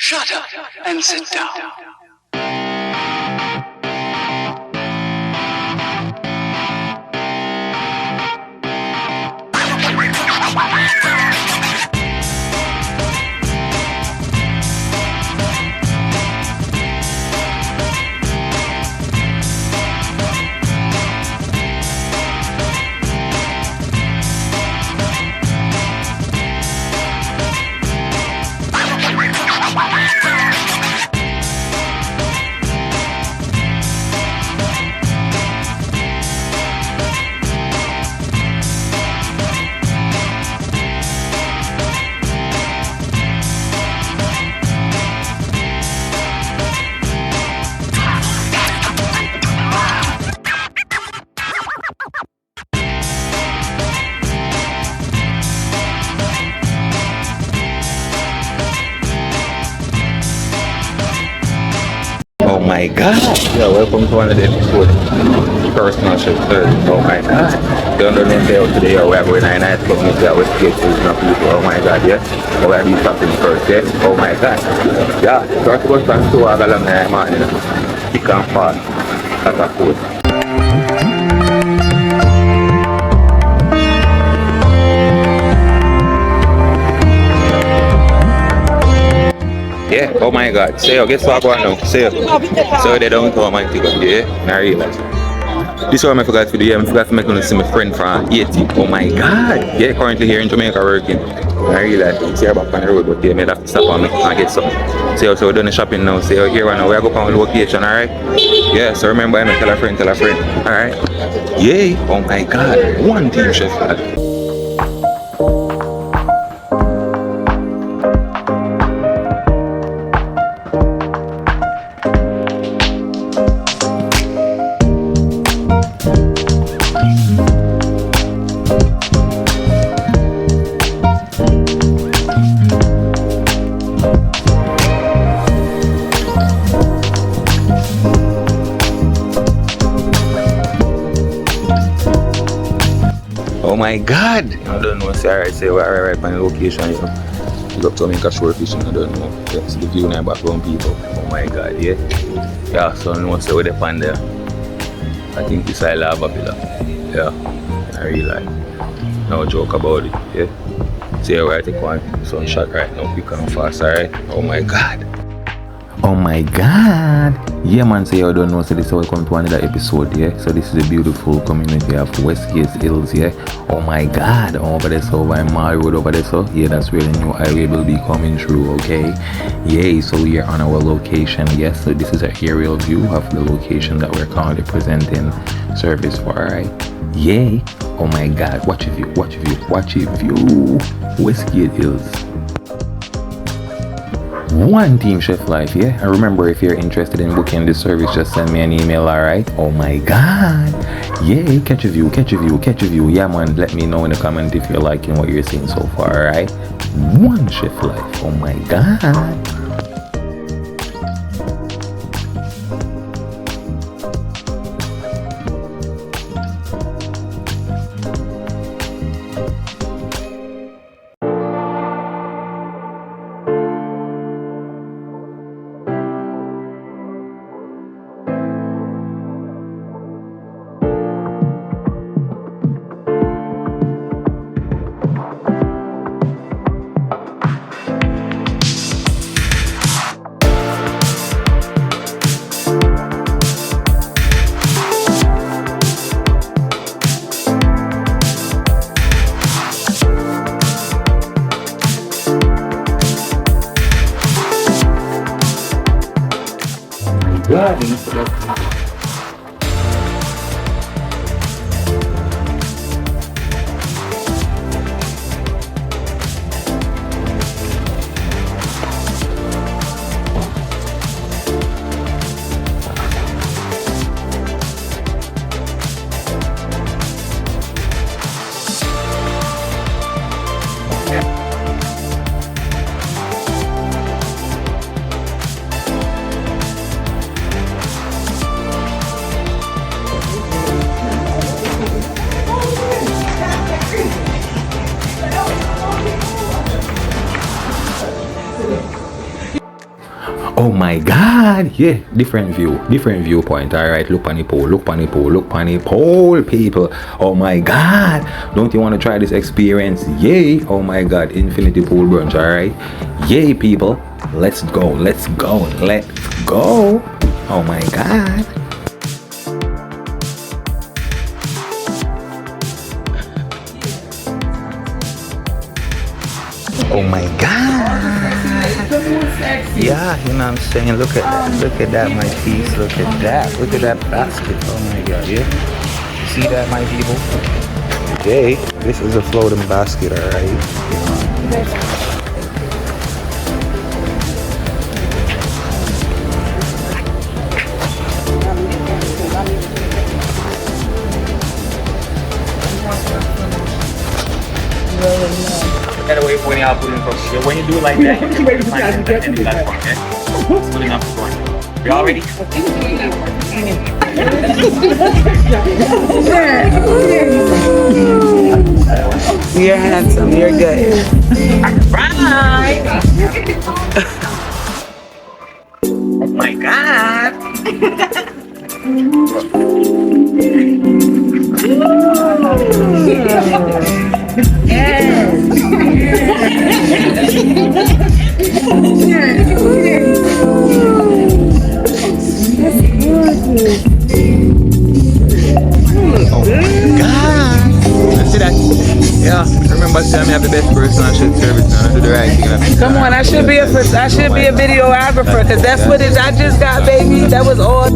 Shut up and sit down. Oh my god! Yeah, welcome to another episode. Personal Chef Thursday. Oh my god! Don't know today we are going to a nice community at Westgate to people. Oh my god, yeah? We're going to be stopping first, yeah? Oh my god! Yeah, first bus and two hours along the morning. Thick and fast. That's a food. Yeah, oh my god. Say, guess what I'm going now? Say, so they don't know my ticket, yeah? I realize. This one I forgot to do, yeah, I forgot to make one see my friend from Haiti. Oh my god. Yeah, currently here in Jamaica working. I realize, see her back on the road, but yeah, I have to stop and get something. So we're doing the shopping now. Say, here right now, we are going on location, alright? Yeah, so remember, I'm tell a friend, alright? Yeah, oh my god. One team chef. Oh my god! I don't know, say alright, say we're right on the location, you know. You got to make a short fishing, I don't know. Yeah, see the view in the background people. Oh my god, yeah. Yeah, so I know say we're up on there. I think this is lava pillar. Yeah, I really like. No joke about it, yeah. See where I take one sunshot right now, quick and fast, alright? Oh my god. Oh my god! Yeah man, so you don't know, so this is welcome to another episode, yeah? So this is a beautiful community of Westgate Hills, yeah? Oh my god, over there, so by Mall Road over there, so yeah, that's where the new highway will be coming through, okay? Yeah, so we are on our location, yes? So this is an aerial view of the location that we're currently presenting service for, alright? Yay! Oh my god, watch a view, watch a view, watch a view! Westgate Hills. One Team Chef Life, yeah? And remember, if you're interested in booking this service, just send me an email, alright? Oh my god! Yeah, catch a view, catch a view, catch a view. Yeah man, let me know in the comment if you're liking what you're seeing so far, alright? One Chef Life, oh my god! Oh my God, yeah, different viewpoint. All right, look on the pole, look on the pole, people. Oh my God, don't you want to try this experience? Yay! Oh my God, infinity pool brunch. All right, yay, people. Let's go. Oh my God. Oh my God. Yeah, you know what I'm saying? Look at that, my piece. Look at that basket. Oh my God, yeah. You see that, my people? Okay, this is a floating basket, alright? Gotta wait when y'all put in for shit. When you do it like that, you can find it in the platform, okay? It's good enough for one. You all ready? You're handsome, you're good. Right! Oh my God! Yeah, remember telling me I'm the best person. I should service now. I do the right thing. Come on, I should be a videographer because that's what it. I just got, baby. That was all.